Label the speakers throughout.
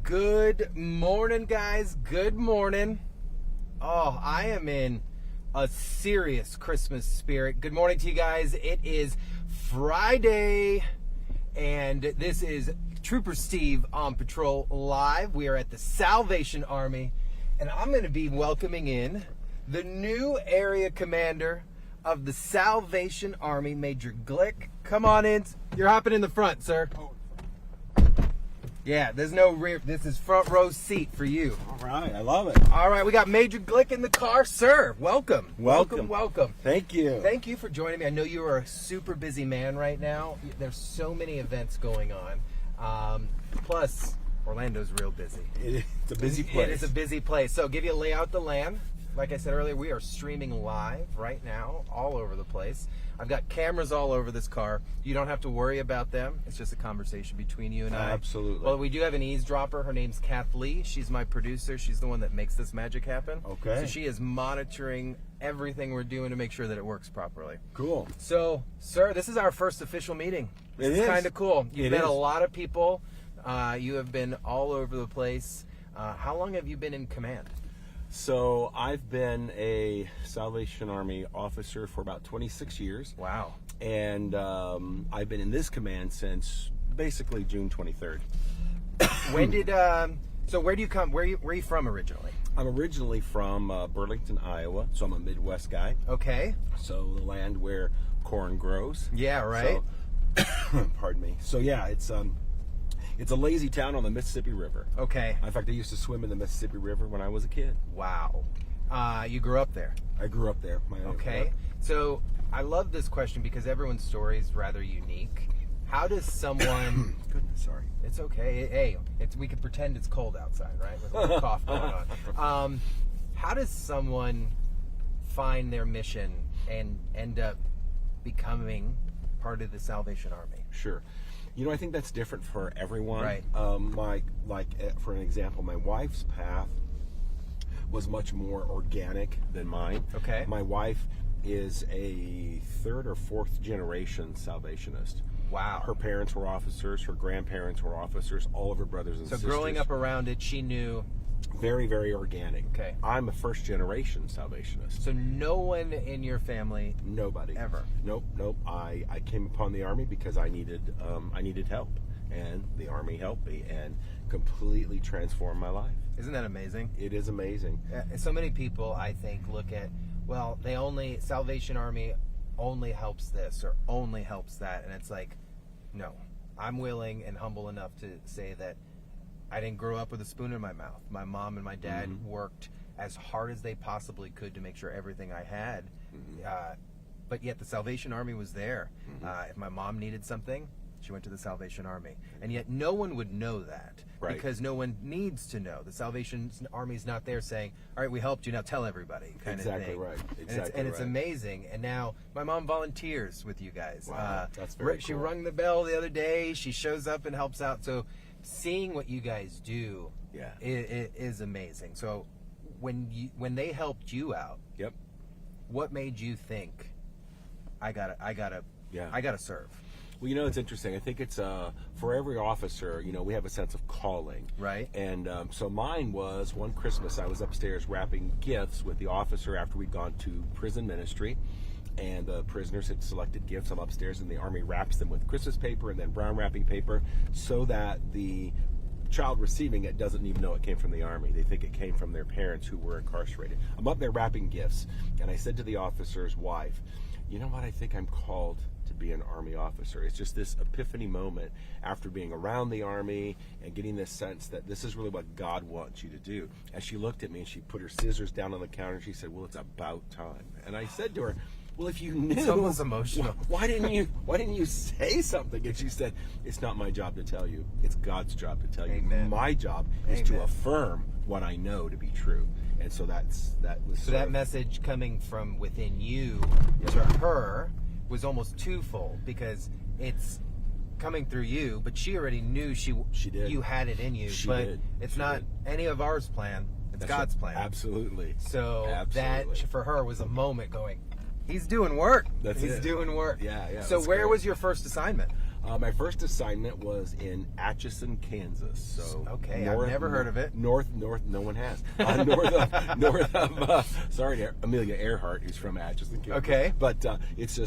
Speaker 1: Good morning, guys. Good morning. Oh, I am in a serious Christmas spirit. Good morning to you guys. It is Friday, and this is Trooper Steve on patrol live. We are at the Salvation Army, and I'm going to be welcoming in the new area commander of the Salvation Army, Major Glick. Come on in. You're hopping in the front, sir. Yeah, there's no rear. This is front row seat for you.
Speaker 2: All right, I love it.
Speaker 1: All right, we got Major Glick in the car. Sir, welcome. Welcome.
Speaker 2: Thank you.
Speaker 1: Thank you for joining me. I know you are a super busy man right now. There's so many events going on. Plus, Orlando's real busy.
Speaker 2: It's a busy place.
Speaker 1: It is a busy place. So, give you a layout of the land. Like I said earlier, we are streaming live right now all over the place. I've got cameras all over this car. You don't have to worry about them. It's just a conversation between you and I.
Speaker 2: Absolutely.
Speaker 1: Well, we do have an eavesdropper. Her name's Kath Lee. She's my producer. She's the one that makes this magic happen.
Speaker 2: Okay.
Speaker 1: So she is monitoring everything we're doing to make sure that it works properly.
Speaker 2: Cool.
Speaker 1: So, sir, this is our first official meeting. This is kind of cool. You've met a lot of people. You have been all over the place. How long have you been in command?
Speaker 2: So I've been a Salvation Army officer for about 26 years.
Speaker 1: Wow.
Speaker 2: And I've been in this command since basically June 23rd.
Speaker 1: When did, so where do you come, where are you from originally?
Speaker 2: I'm originally from Burlington, Iowa, so I'm a Midwest guy.
Speaker 1: Okay.
Speaker 2: So the land where corn grows.
Speaker 1: Yeah, right.
Speaker 2: So, pardon me. So yeah, it's a lazy town on the Mississippi River.
Speaker 1: Okay.
Speaker 2: In fact, I used to swim in the Mississippi River when I was a kid.
Speaker 1: Wow. You grew up there?
Speaker 2: I grew up there.
Speaker 1: Okay. So I love this question because everyone's story is rather unique. How does someone...
Speaker 2: Goodness, sorry.
Speaker 1: It's okay. Hey, we could pretend it's cold outside, right? With a little cough going on. How does someone find their mission and end up becoming part of the Salvation Army?
Speaker 2: Sure. You know, I think that's different for everyone.
Speaker 1: Right.
Speaker 2: For an example, my wife's path was much more organic than mine.
Speaker 1: Okay.
Speaker 2: My wife is a third or fourth generation Salvationist.
Speaker 1: Wow.
Speaker 2: Her parents were officers. Her grandparents were officers. All of her brothers and sisters.
Speaker 1: So growing up around it, she knew...
Speaker 2: Very, very organic.
Speaker 1: Okay.
Speaker 2: I'm a first generation Salvationist.
Speaker 1: So no one in your family...
Speaker 2: Nobody.
Speaker 1: Ever?
Speaker 2: Nope. I came upon the Army because I needed help. And the Army helped me and completely transformed my life.
Speaker 1: Isn't that amazing?
Speaker 2: It is amazing.
Speaker 1: So many people, I think, look at, well, Salvation Army only helps this or only helps that. And it's like, no. I'm willing and humble enough to say that I didn't grow up with a spoon in my mouth. My mom and my dad worked as hard as they possibly could to make sure everything I had. But yet the Salvation Army was there. If my mom needed something, she went to the Salvation Army. And yet no one would know that because no one needs to know. The Salvation Army is not there saying, all right, we helped you, now tell everybody kind of thing.
Speaker 2: Right.
Speaker 1: It's amazing. And now my mom volunteers with you guys.
Speaker 2: Wow, that's very cool.
Speaker 1: She rung the bell the other day. She shows up and helps out. So seeing what you guys do it is amazing. So when they helped you out, what made you think I gotta serve?
Speaker 2: Well, you know, it's interesting. I think it's for every officer, you know, we have a sense of calling.
Speaker 1: Right.
Speaker 2: And so mine was one Christmas, I was upstairs wrapping gifts with the officer after we'd gone to prison ministry. And the prisoners had selected gifts. I'm upstairs, and the Army wraps them with Christmas paper and then brown wrapping paper so that the child receiving it doesn't even know it came from the Army. They think it came from their parents who were incarcerated. I'm up there wrapping gifts, and I said to the officer's wife, you know what, I think I'm called to be an Army officer. It's just this epiphany moment after being around the Army and getting this sense that this is really what God wants you to do. As she looked at me and she put her scissors down on the counter and she said, well, it's about time. And I said to her, well, if you knew,
Speaker 1: it's almost emotional.
Speaker 2: Why didn't you say something? And she said, it's not my job to tell you. It's God's job to tell you.
Speaker 1: Amen.
Speaker 2: My job is to affirm what I know to be true. And so that message coming from within you to her was almost twofold, because it's coming through you, but she already knew she did. You had it in you. It's not any of ours plan. It's God's plan. Absolutely.
Speaker 1: So that for her was a moment going, he's doing work.
Speaker 2: He's
Speaker 1: doing work.
Speaker 2: Yeah.
Speaker 1: So where was your first assignment?
Speaker 2: My first assignment was in Atchison, Kansas. So
Speaker 1: okay, I've never heard of it.
Speaker 2: North. No one has. North of. Sorry to Amelia Earhart, who's from Atchison, Kansas.
Speaker 1: Okay,
Speaker 2: but it's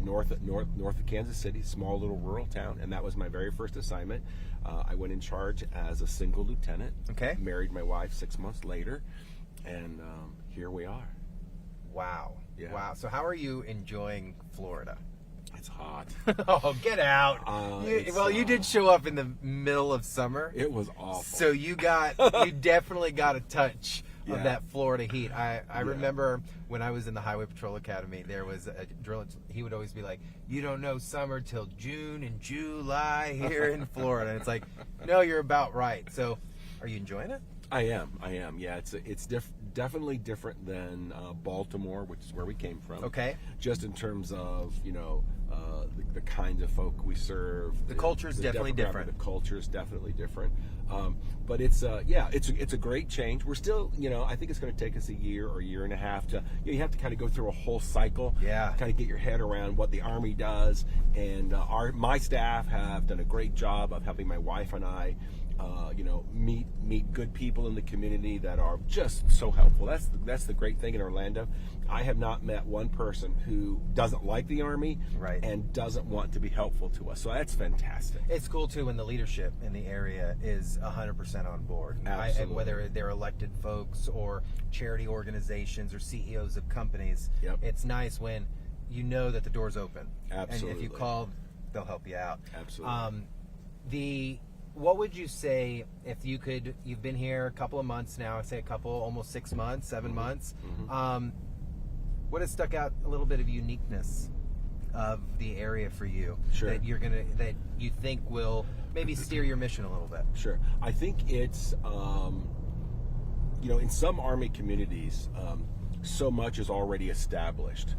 Speaker 2: north of Kansas City, small little rural town, and that was my very first assignment. I went in charge as a single lieutenant.
Speaker 1: Okay.
Speaker 2: Married my wife 6 months later, and here we are.
Speaker 1: Wow.
Speaker 2: Yeah.
Speaker 1: Wow. So how are you enjoying Florida?
Speaker 2: It's hot.
Speaker 1: Oh, get out! You did show up in the middle of summer.
Speaker 2: It was awful.
Speaker 1: So you definitely got a touch of that Florida heat. I remember when I was in the Highway Patrol Academy, there was a drill. He would always be like, "You don't know summer till June and July here in Florida." And it's like, no, you're about right. So, are you enjoying it?
Speaker 2: I am. Yeah, it's definitely different than Baltimore, which is where we came from.
Speaker 1: Okay.
Speaker 2: Just in terms of the kind of folk we serve.
Speaker 1: The culture is definitely different.
Speaker 2: The culture is definitely different. But it's a great change. We're still, I think it's going to take us a year or year and a half to. You have to kind of go through a whole cycle.
Speaker 1: Yeah.
Speaker 2: Kind of get your head around what the Army does, and my staff have done a great job of helping my wife and I. Meet good people in the community that are just so helpful. That's the great thing in Orlando. I have not met one person who doesn't like the Army,
Speaker 1: right,
Speaker 2: and doesn't want to be helpful to us. So that's fantastic.
Speaker 1: It's cool too when the leadership in the area is 100% on board.
Speaker 2: Absolutely.
Speaker 1: And whether they're elected folks or charity organizations or CEOs of companies,
Speaker 2: yep.
Speaker 1: It's nice when you know that the door's open.
Speaker 2: Absolutely.
Speaker 1: And if you call, they'll help you out.
Speaker 2: Absolutely.
Speaker 1: What would you say if you've been here a couple of months now, I'd say almost 6 months, 7 months.
Speaker 2: Mm-hmm.
Speaker 1: What has stuck out a little bit of uniqueness of the area for you?
Speaker 2: Sure.
Speaker 1: That you think will maybe steer your mission a little bit?
Speaker 2: Sure. I think it's, in some Army communities, so much is already established.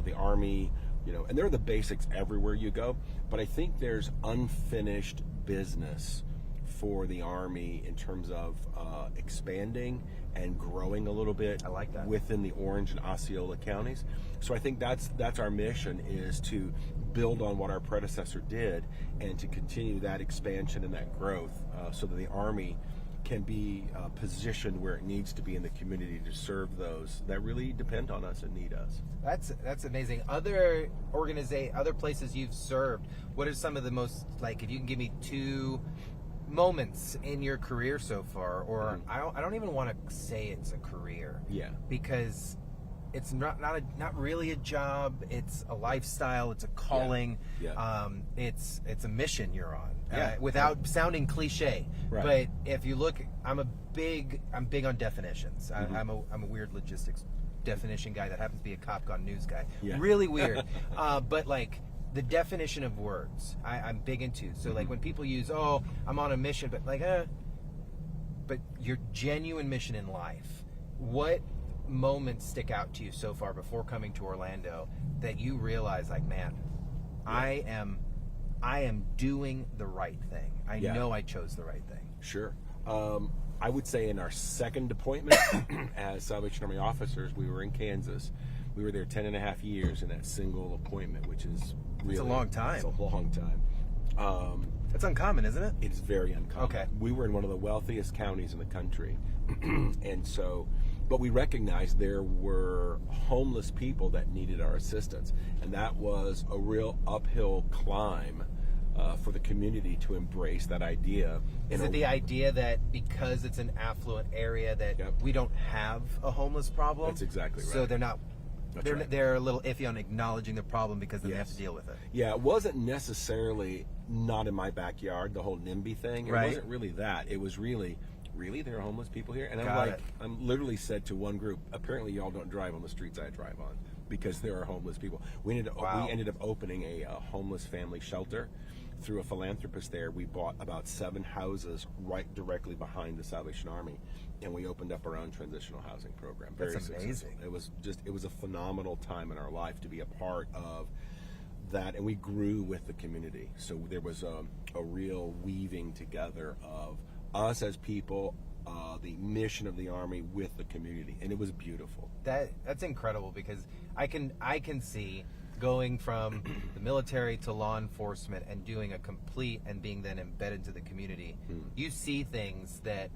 Speaker 2: The Army, and there are the basics everywhere you go, but I think there's unfinished business for the Army in terms of expanding and growing a little bit.
Speaker 1: I like that.
Speaker 2: Within the Orange and Osceola counties. So I think that's our mission, is to build on what our predecessor did and to continue that expansion and that growth so that the Army can be positioned where it needs to be in the community to serve those that really depend on us and need us.
Speaker 1: That's amazing. Other places you've served, what are some of the most, like, if you can give me 2 moments in your career so far, or I don't even want to say it's a career.
Speaker 2: Yeah.
Speaker 1: Because it's not really a job, it's a lifestyle, it's a calling.
Speaker 2: Yeah.
Speaker 1: It's a mission you're on.
Speaker 2: Yeah.
Speaker 1: Without sounding cliche.
Speaker 2: Right.
Speaker 1: But if you look, I'm big on definitions.
Speaker 2: Mm-hmm.
Speaker 1: I'm a weird logistics definition guy that happens to be a Cop Gone news guy.
Speaker 2: Yeah.
Speaker 1: Really weird. But like the definition of words, I'm big into. So like when people use, I'm on a mission, but like, but your genuine mission in life, what moments stick out to you so far before coming to Orlando that you realize, like, man, yeah. I am doing the right thing. I know I chose the right thing.
Speaker 2: Sure. I would say in our second appointment as Salvation Army officers, we were in Kansas. We were there 10 and a half years in that single appointment, which is really...
Speaker 1: It's a long time.
Speaker 2: It's a long time.
Speaker 1: It's uncommon, isn't it?
Speaker 2: It's very uncommon.
Speaker 1: Okay.
Speaker 2: We were in one of the wealthiest counties in the country. And so... But we recognized there were homeless people that needed our assistance. And that was a real uphill climb for the community to embrace that idea.
Speaker 1: Is it the idea that because it's an affluent area that we don't have a homeless problem?
Speaker 2: That's exactly right.
Speaker 1: So they're not...
Speaker 2: Right.
Speaker 1: They're a little iffy on acknowledging the problem because then they have to deal with it. Yeah,
Speaker 2: it wasn't necessarily not in my backyard, the whole NIMBY thing. It wasn't really that. It was really there are homeless people here? And I'm literally said to one group, apparently y'all don't drive on the streets I drive on because there are homeless people. We ended up opening a homeless family shelter through a philanthropist there. We bought about 7 houses right directly behind the Salvation Army, and we opened up our own transitional housing program.
Speaker 1: That's amazing.
Speaker 2: It was a phenomenal time in our life to be a part of that, and we grew with the community. So there was a real weaving together of us as people, the mission of the Army with the community, and it was beautiful.
Speaker 1: That's incredible because I can see going from the military to law enforcement and doing a complete and being then embedded into the community, you see things that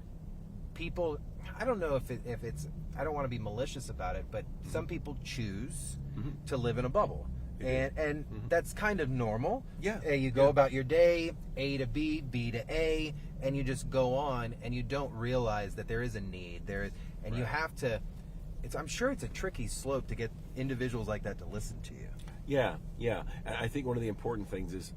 Speaker 1: people, I don't know if it's, I don't want to be malicious about it, but some people choose to live in a bubble. And that's kind of normal.
Speaker 2: Yeah.
Speaker 1: You go about your day, A to B, B to A, and you just go on, and you don't realize that there is a need there, and you have to. I'm sure it's a tricky slope to get individuals like that to listen to you.
Speaker 2: Yeah. And I think one of the important things is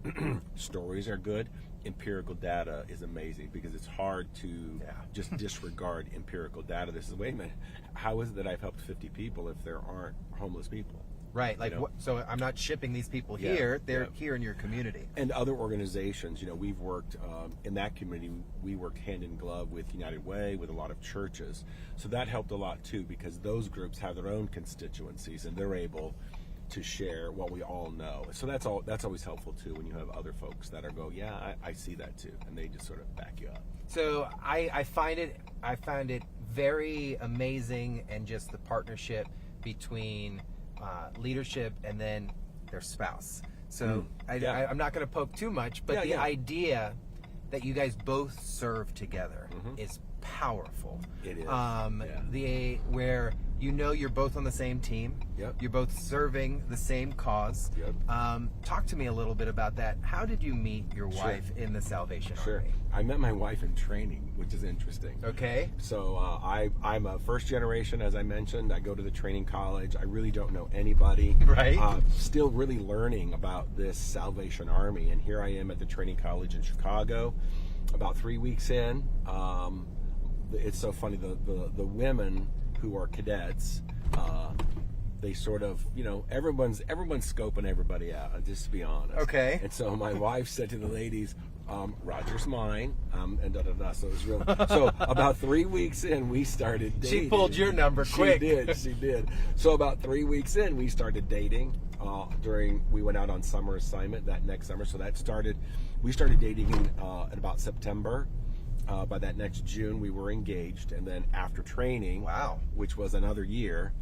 Speaker 2: stories are good. Empirical data is amazing because it's hard to just disregard empirical data. This is, wait a minute, how is it that I've helped 50 people if there aren't homeless people?
Speaker 1: Right, like, so I'm not shipping these people here, they're here in your community.
Speaker 2: And other organizations, we've worked in that community, we worked hand in glove with United Way, with a lot of churches. So that helped a lot too, because those groups have their own constituencies and they're able to share what we all know. So that's always helpful too, when you have other folks that I see that too, and they just sort of back you up. So
Speaker 1: I find it very amazing, and just the partnership between leadership and then their spouse. So I'm not going to poke too much, but the idea that you guys both serve together is powerful.
Speaker 2: It is.
Speaker 1: Where you're both on the same team.
Speaker 2: Yep.
Speaker 1: You're both serving the same cause.
Speaker 2: Yep.
Speaker 1: Talk to me a little bit about that. How did you meet your wife in the Salvation Army?
Speaker 2: I met my wife in training, which is interesting.
Speaker 1: Okay.
Speaker 2: So I'm a first generation, as I mentioned. I go to the training college. I really don't know anybody.
Speaker 1: Right.
Speaker 2: Still really learning about this Salvation Army. And here I am at the training college in Chicago, about 3 weeks in. It's so funny, the women who are cadets, they sort of, everyone's scoping everybody out, just to be honest.
Speaker 1: Okay.
Speaker 2: And so my wife said to the ladies, Roger's mine, and da-da-da. So it was real. So about 3 weeks in, we started dating.
Speaker 1: She pulled your number quick.
Speaker 2: She did. So about 3 weeks in, we started dating. We went out on summer assignment that next summer. So we started dating in about September. By that next June, we were engaged, and then after training, which was another year,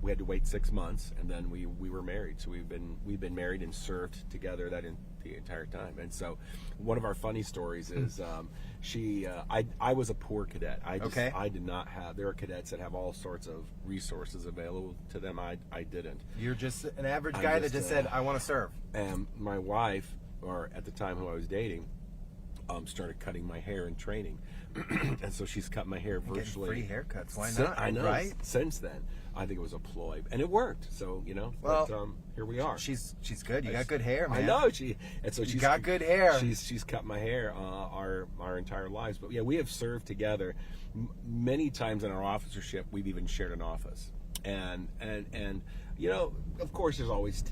Speaker 2: we had to wait 6 months, and then we were married. So we've been married and served together the entire time. And so, one of our funny stories is I was a poor cadet. I did not have. There are cadets that have all sorts of resources available to them. I didn't.
Speaker 1: You're just an average guy that just said, "I want to serve."
Speaker 2: And my wife, or at the time who I was dating, started cutting my hair in training, and so she's cut my hair virtually.
Speaker 1: Free haircuts, why not?
Speaker 2: I know.
Speaker 1: Right?
Speaker 2: Since then, I think it was a ploy, and it worked. So
Speaker 1: well,
Speaker 2: but, here we are.
Speaker 1: She's good. You got good hair, man.
Speaker 2: I know she's
Speaker 1: got good hair.
Speaker 2: She's cut my hair our entire lives. But yeah, we have served together many times in our officership. We've even shared an office, and of course,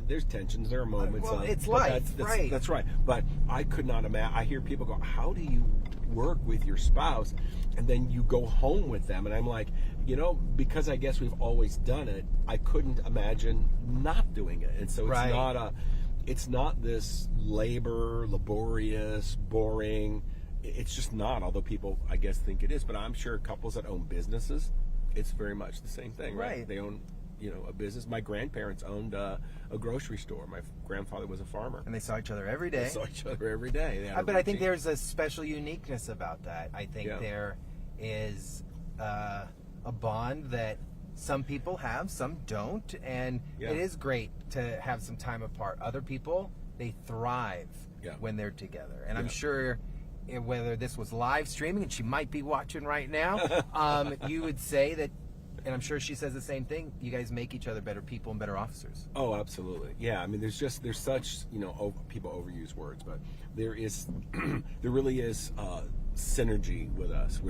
Speaker 2: there's tensions. There are moments.
Speaker 1: Well, it's life, right?
Speaker 2: That's right. But I could not imagine. I hear people go, "How do you work with your spouse, and then you go home with them?" And I'm like, because I guess we've always done it. I couldn't imagine not doing it. And so it's not this laborious, boring. It's just not. Although people, I guess, think it is. But I'm sure couples that own businesses, it's very much the same thing, right? They own a business. My grandparents owned a grocery store. My grandfather was a farmer.
Speaker 1: And they saw each other every day.
Speaker 2: But
Speaker 1: I think there's a special uniqueness about that. I think there is a bond that some people have, some don't, and it is great to have some time apart. Other people, they thrive when they're together. And I'm sure whether this was live streaming, and she might be watching right now, you would say that, and I'm sure she says the same thing, you guys make each other better people and better officers.
Speaker 2: Oh, absolutely. Yeah, I mean, there's such, people overuse words, but there really is synergy with us.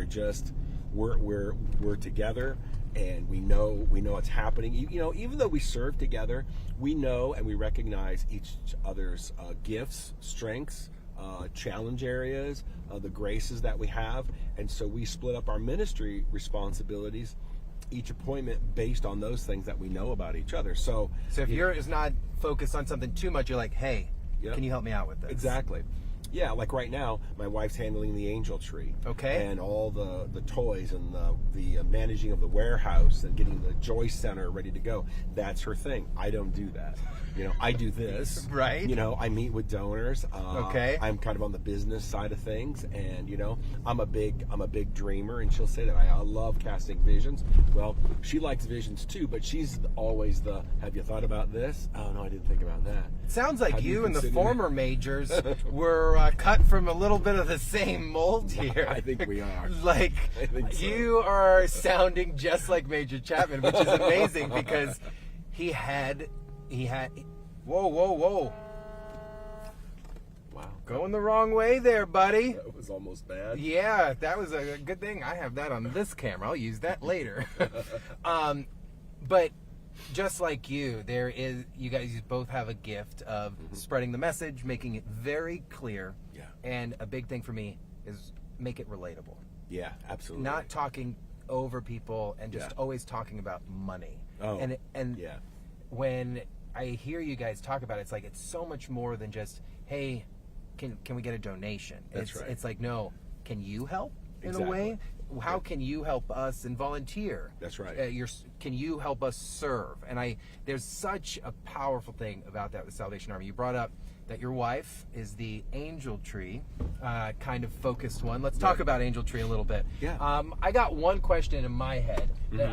Speaker 2: We're together, and we know what's happening. Even though we serve together, we know and we recognize each other's gifts, strengths, challenge areas, the graces that we have, and so we split up our ministry responsibilities, each appointment based on those things that we know about each other. So
Speaker 1: if yours is not focused on something too much, you're like, hey, can you help me out with this?
Speaker 2: Exactly. Yeah, like right now, my wife's handling the angel tree.
Speaker 1: Okay.
Speaker 2: And all the toys and the managing of the warehouse and getting the Joy Center ready to go. That's her thing. I don't do that. I do this.
Speaker 1: Right.
Speaker 2: I meet with donors.
Speaker 1: Okay.
Speaker 2: I'm kind of on the business side of things, and I'm a big dreamer, and she'll say that I love casting visions. Well, she likes visions too, but she's always the, have you thought about this? Oh no, I didn't think about that.
Speaker 1: Sounds like
Speaker 2: Have you
Speaker 1: you and the
Speaker 2: considered
Speaker 1: former majors were cut from a little bit of the same mold here.
Speaker 2: I think we are.
Speaker 1: Like,
Speaker 2: I think so.
Speaker 1: you are sounding just like Major Chapman, which is amazing because he had, whoa.
Speaker 2: Wow.
Speaker 1: Going the wrong way there, buddy.
Speaker 2: That was almost bad.
Speaker 1: Yeah, that was a good thing. I have that on this camera. I'll use that later. But just like you guys both have a gift of spreading the message, making it very clear.
Speaker 2: Yeah.
Speaker 1: And a big thing for me is make it relatable.
Speaker 2: Yeah, absolutely.
Speaker 1: Not talking over people and just always talking about money.
Speaker 2: Oh,
Speaker 1: and
Speaker 2: yeah.
Speaker 1: When I hear you guys talk about it, it's like it's so much more than just, hey, can we get a donation?
Speaker 2: That's right.
Speaker 1: It's like, no, can you help in
Speaker 2: Exactly.
Speaker 1: a way? How can you help us and volunteer?
Speaker 2: That's right.
Speaker 1: Can you help us serve? And there's such a powerful thing about that with Salvation Army. You brought up that your wife is the Angel Tree kind of focused one. Let's talk about Angel Tree a little bit.
Speaker 2: Yeah.
Speaker 1: I got one question in my head that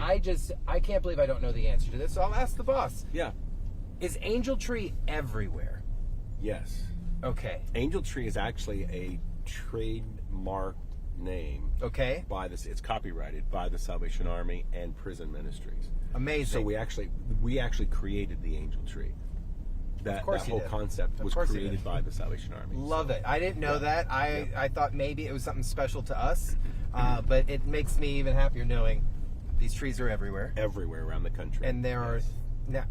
Speaker 1: I can't believe I don't know the answer to this, so I'll ask the boss.
Speaker 2: Yeah.
Speaker 1: Is Angel Tree everywhere?
Speaker 2: Yes.
Speaker 1: Okay.
Speaker 2: Angel Tree is actually a trademark name.
Speaker 1: Okay.
Speaker 2: It's copyrighted by the Salvation Army and prison ministries.
Speaker 1: Amazing.
Speaker 2: So we actually created the Angel Tree. That whole concept was created by the Salvation Army.
Speaker 1: Love it. I didn't know that. I thought maybe it was something special to us, but it makes me even happier knowing these trees are everywhere.
Speaker 2: Everywhere around the country.
Speaker 1: And there are,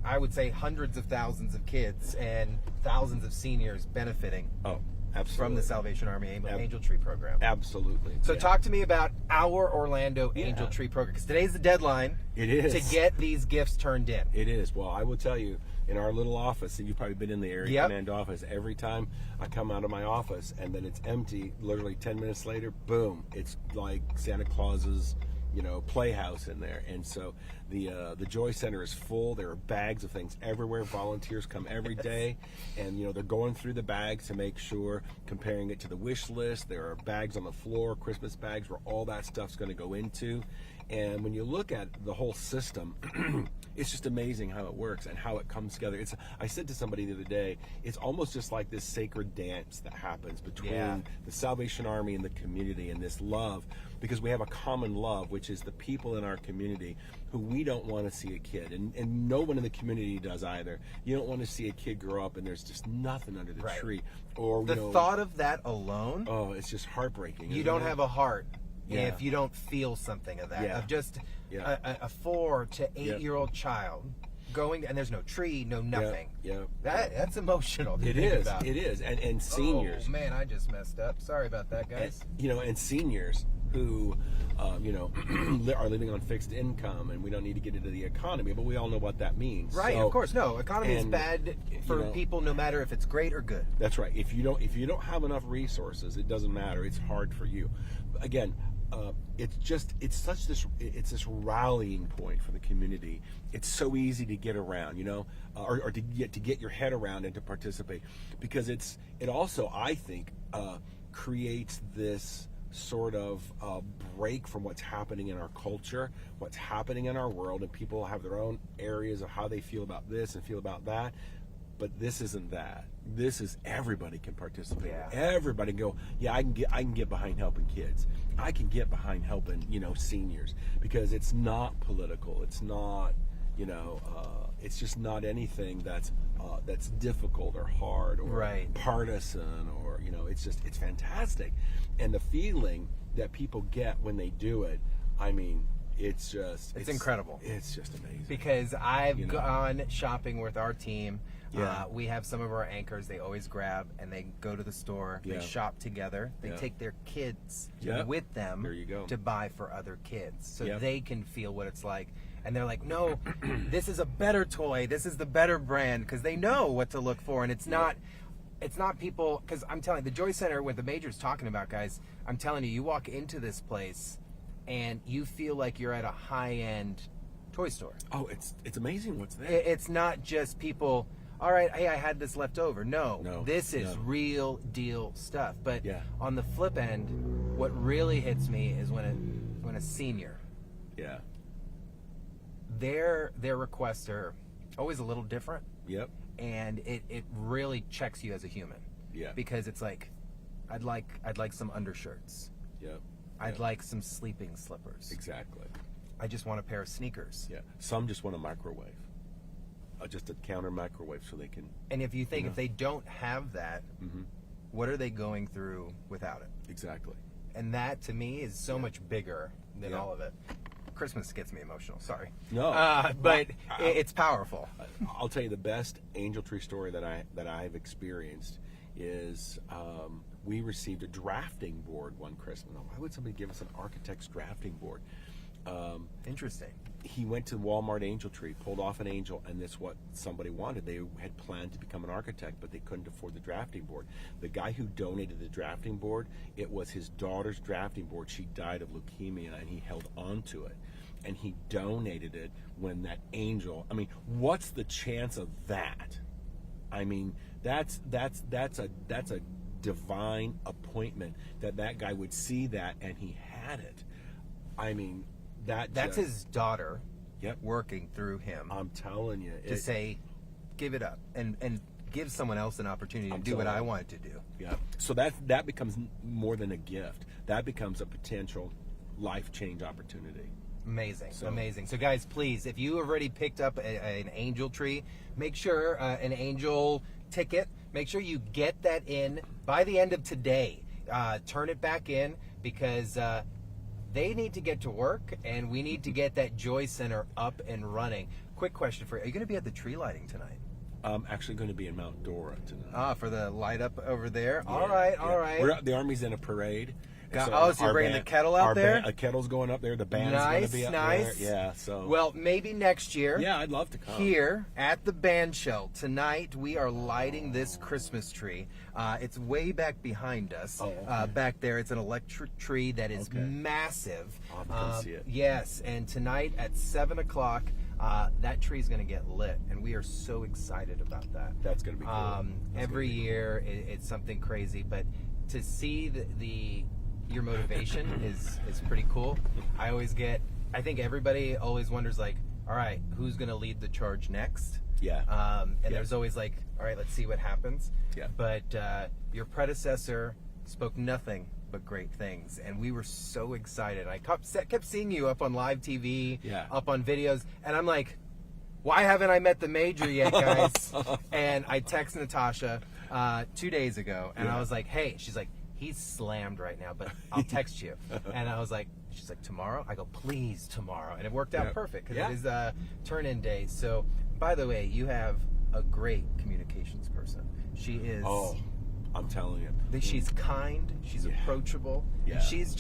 Speaker 1: I would say, hundreds of thousands of kids and thousands of seniors benefiting
Speaker 2: absolutely.
Speaker 1: from the Salvation Army Angel Tree program.
Speaker 2: Absolutely.
Speaker 1: So talk to me about our Orlando Angel Tree program, because today's the deadline.
Speaker 2: It is.
Speaker 1: To get these gifts turned in.
Speaker 2: It is. Well, I will tell you, in our little office, and you've probably been in the area command office, every time I come out of my office and then it's empty, literally 10 minutes later, boom, it's like Santa Claus's playhouse in there. And so the Joy Center is full. There are bags of things everywhere. Volunteers come every day, and they're going through the bags to make sure, comparing it to the wish list. There are bags on the floor, Christmas bags, where all that stuff's going to go into. And when you look at the whole system, it's just amazing how it works and how it comes together. I said to somebody the other day, it's almost just like this sacred dance that happens between the Salvation Army and the community, and this love, because we have a common love, which is the people in our community who we don't want to see a kid, and no one in the community does either. You don't want to see a kid grow up and there's just nothing under the tree. Or
Speaker 1: the thought of that alone,
Speaker 2: it's just heartbreaking.
Speaker 1: You don't have a heart if you don't feel something of that. Of just a 4 to 8 year old child going, and there's no tree, no nothing. That's emotional.
Speaker 2: It is. It is. And seniors.
Speaker 1: Oh man, I just messed up. Sorry about that, guys.
Speaker 2: And seniors who are living on fixed income, and we don't need to get into the economy, but we all know what that means.
Speaker 1: Right,
Speaker 2: so,
Speaker 1: of course. No, economy is bad for people, no matter if it's great or good.
Speaker 2: That's right. If you don't have enough resources, it doesn't matter. It's hard for you. Again, it's this rallying point for the community. It's so easy to get around, or to get your head around and to participate, because it also, I think, creates this sort of break from what's happening in our culture, what's happening in our world, and people have their own areas of how they feel about this and feel about that. But this isn't that. This is everybody can participate. Everybody can go, I can get behind helping kids. I can get behind helping, seniors, because it's not political. It's not, it's just not anything that's difficult or hard or partisan or, it's fantastic. And the feeling that people get when they do it, I mean, it's incredible. It's just amazing.
Speaker 1: Because I've gone shopping with our team. We have some of our anchors. They always grab and they go to the store. They shop together. They take their kids with them.
Speaker 2: There you go.
Speaker 1: To buy for other kids, so they can feel what it's like. And they're like, no, this is a better toy. This is the better brand, because they know what to look for, and it's not. it's not people, because I'm telling you, the Joy Center, what the Major's talking about, guys, I'm telling you, you walk into this place and you feel like you're at a high-end toy store.
Speaker 2: Oh, it's amazing what's there.
Speaker 1: It's not just people, all right, hey, I had this left over. No, this is
Speaker 2: no.
Speaker 1: real deal stuff. But
Speaker 2: Yeah.
Speaker 1: on the flip end, what really hits me is when a senior,
Speaker 2: Yeah.
Speaker 1: their requests are always a little different.
Speaker 2: Yep.
Speaker 1: And it really checks you as a human.
Speaker 2: Yeah.
Speaker 1: Because it's like, I'd like some undershirts.
Speaker 2: Yep.
Speaker 1: I'd like some sleeping slippers.
Speaker 2: Exactly.
Speaker 1: I just want a pair of sneakers.
Speaker 2: Yeah. Some just want a microwave, just a counter microwave, so they can.
Speaker 1: And if you think if they don't have that, what are they going through without it?
Speaker 2: Exactly.
Speaker 1: And that to me is so much bigger than
Speaker 2: Yeah.
Speaker 1: all of it. Christmas gets me emotional. Sorry.
Speaker 2: No.
Speaker 1: But it's powerful.
Speaker 2: I'll tell you the best angel tree story that I've experienced is we received a drafting board one Christmas. Now, why would somebody give us an architect's drafting board?
Speaker 1: Interesting.
Speaker 2: He went to Walmart Angel Tree, pulled off an angel, and that's what somebody wanted. They had planned to become an architect, but they couldn't afford the drafting board. The guy who donated the drafting board, it was his daughter's drafting board. She died of leukemia, and he held on to it. And he donated it when that angel, I mean, what's the chance of that? I mean, that's a divine appointment that guy would see that, and he had it. I mean, that's
Speaker 1: his daughter.
Speaker 2: Yep.
Speaker 1: Working through him.
Speaker 2: I'm telling you,
Speaker 1: to say, give it up and give someone else an opportunity to
Speaker 2: I'm
Speaker 1: do what
Speaker 2: telling
Speaker 1: I
Speaker 2: you.
Speaker 1: wanted to do.
Speaker 2: Yeah. So that becomes more than a gift. That becomes a potential life change opportunity.
Speaker 1: Amazing. So guys, please, if you have already picked up an angel tree, make sure an angel ticket, make sure you get that in by the end of today. Turn it back in because they need to get to work and we need to get that Joy Center up and running. Quick question for you. Are you going to be at the tree lighting tonight?
Speaker 2: I'm actually going to be in Mount Dora tonight.
Speaker 1: For the light up over there?
Speaker 2: Yeah,
Speaker 1: All right.
Speaker 2: The Army's in a parade.
Speaker 1: So you're bringing the kettle out there?
Speaker 2: A kettle's going up there. The band's going to be up there. Yeah, so.
Speaker 1: Well, maybe next year.
Speaker 2: Yeah, I'd love to come.
Speaker 1: Here at the band shell tonight, we are lighting this Christmas tree. It's way back behind us.
Speaker 2: Oh, okay.
Speaker 1: Back there, it's an electric tree that is massive.
Speaker 2: I'll have to come see it.
Speaker 1: Yes, and tonight at 7 o'clock, that tree is going to get lit, and we are so excited about that.
Speaker 2: That's going to be cool.
Speaker 1: Every year, it's something crazy, but to see your motivation is pretty cool. I think everybody always wonders, like, all right, who's going to lead the charge next?
Speaker 2: Yeah.
Speaker 1: There's always like, all right, let's see what happens.
Speaker 2: Yeah.
Speaker 1: But your predecessor spoke nothing but great things, and we were so excited. I kept seeing you up on live TV, up on videos, and I'm like, why haven't I met the Major yet, guys? And I text Natasha 2 days ago, and I was like, hey, she's like, he's slammed right now, but I'll text you. And I was like, she's like, tomorrow? I go, please, tomorrow. And it worked out perfect because it is turn-in day. So, by the way, you have a great communications person. She is.
Speaker 2: Oh, I'm telling you.
Speaker 1: She's kind. She's approachable.
Speaker 2: Yeah.
Speaker 1: And she's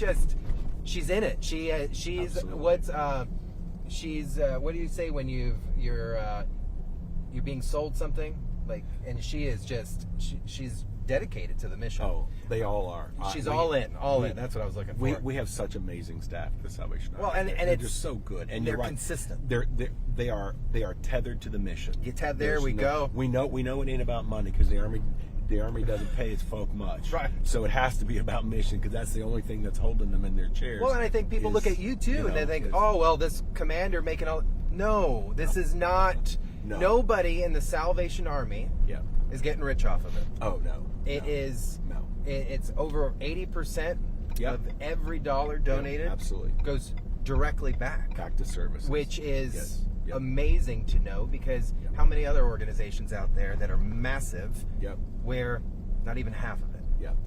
Speaker 1: in it. She's
Speaker 2: Absolutely.
Speaker 1: What do you say when you're being sold something? Like, and she is just she's dedicated to the mission.
Speaker 2: Oh, they all are.
Speaker 1: She's all in. That's what I was looking for.
Speaker 2: We have such amazing staff at the Salvation Army.
Speaker 1: Well, and
Speaker 2: they're
Speaker 1: it's
Speaker 2: just so good, and
Speaker 1: they're
Speaker 2: you're right.
Speaker 1: consistent.
Speaker 2: They are tethered to the mission.
Speaker 1: There we go.
Speaker 2: We know it ain't about money because the army doesn't pay its folk much.
Speaker 1: Right.
Speaker 2: So it has to be about mission because that's the only thing that's holding them in their chairs.
Speaker 1: Well, and I think people look at you too, and they think, oh, well, this commander making all. No, this is not.
Speaker 2: No.
Speaker 1: Nobody in the Salvation Army is getting rich off of it.
Speaker 2: Oh no.
Speaker 1: It is.
Speaker 2: No.
Speaker 1: It's over 80% of every dollar donated
Speaker 2: absolutely
Speaker 1: goes directly back
Speaker 2: to service,
Speaker 1: which is amazing to know because how many other organizations out there that are massive where not even half of it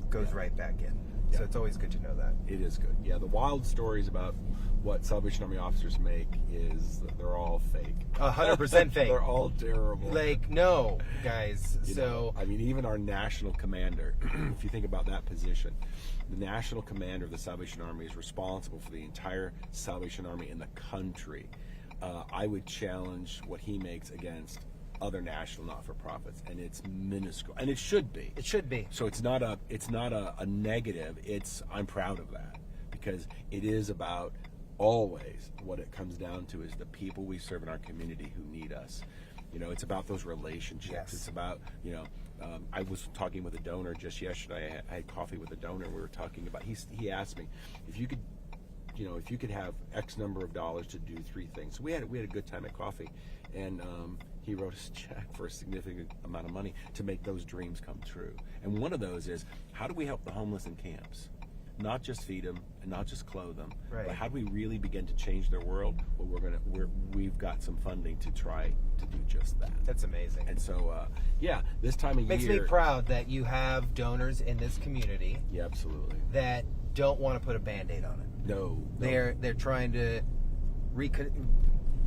Speaker 1: goes right back in. So it's always good to know that.
Speaker 2: It is good. Yeah, the wild stories about what Salvation Army officers make is that they're all fake.
Speaker 1: 100% fake.
Speaker 2: They're all terrible.
Speaker 1: Like, no, guys.
Speaker 2: I mean, even our national commander, if you think about that position, the national commander of the Salvation Army is responsible for the entire Salvation Army in the country. I would challenge what he makes against other national not-for-profits, and it's minuscule, and it should be.
Speaker 1: It should be.
Speaker 2: So it's not a negative. I'm proud of that, because it is about, always what it comes down to is the people we serve in our community who need us. It's about those relationships.
Speaker 1: Yes.
Speaker 2: It's about, I was talking with a donor just yesterday. I had coffee with a donor. We were talking about, he asked me if you could have X number of dollars to do 3 things. So we had a good time at coffee, and he wrote us a check for a significant amount of money to make those dreams come true. And one of those is, how do we help the homeless in camps? Not just feed them and not just clothe them,
Speaker 1: right.
Speaker 2: but how do we really begin to change their world? Well, we've got some funding to try to do just that.
Speaker 1: That's amazing.
Speaker 2: And so, this time of
Speaker 1: Makes
Speaker 2: year
Speaker 1: me proud that you have donors in this community.
Speaker 2: Yeah, absolutely.
Speaker 1: That don't want to put a Band-Aid on it.
Speaker 2: No.
Speaker 1: They're trying to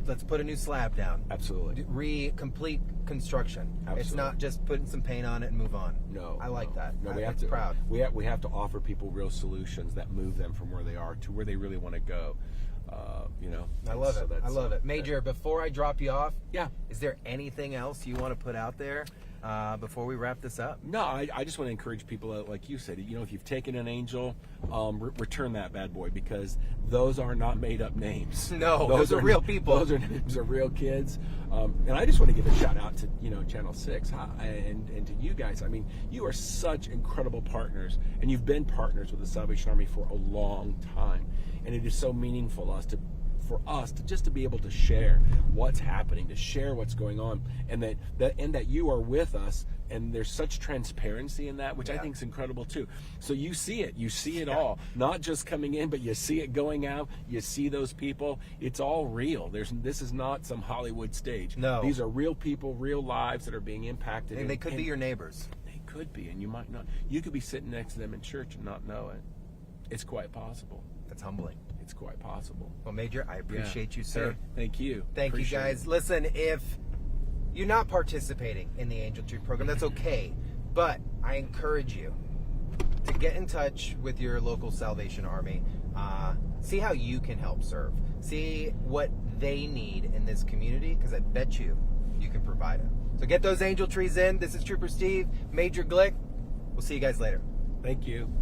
Speaker 1: let's put a new slab down.
Speaker 2: Absolutely.
Speaker 1: Complete construction.
Speaker 2: Absolutely.
Speaker 1: It's not just putting some paint on it and move on.
Speaker 2: No.
Speaker 1: I like that.
Speaker 2: No,
Speaker 1: I'm proud.
Speaker 2: We have to offer people real solutions that move them from where they are to where they really want to go.
Speaker 1: I love it. I love it. Major, before I drop you off,
Speaker 2: yeah.
Speaker 1: Is there anything else you want to put out there before we wrap this up?
Speaker 2: No, I just want to encourage people, like you said, if you've taken an angel, return that bad boy, because those are not made up names.
Speaker 1: No, those are real people.
Speaker 2: Those are names of real kids. And I just want to give a shout out to Channel 6 and to you guys. I mean, you are such incredible partners, and you've been partners with the Salvation Army for a long time, and it is so meaningful for us to just to be able to share what's happening, to share what's going on, and that you are with us, and there's such transparency in that, which I think is incredible too. So you see it all, not just coming in, but you see it going out. You see those people. It's all real. This is not some Hollywood stage.
Speaker 1: No,
Speaker 2: these are real people, real lives that are being impacted.
Speaker 1: And they could be your neighbors.
Speaker 2: They could be, and you might not. You could be sitting next to them in church and not know it. It's quite possible.
Speaker 1: That's humbling.
Speaker 2: It's quite possible.
Speaker 1: Well, Major, I appreciate you, sir.
Speaker 2: Hey, thank you.
Speaker 1: Thank you, guys. Listen, if you're not participating in the Angel Tree program, that's okay. But I encourage you to get in touch with your local Salvation Army. See how you can help serve. See what they need in this community, because I bet you can provide it. So get those angel trees in. This is Trooper Steve, Major Glick. We'll see you guys later.
Speaker 2: Thank you.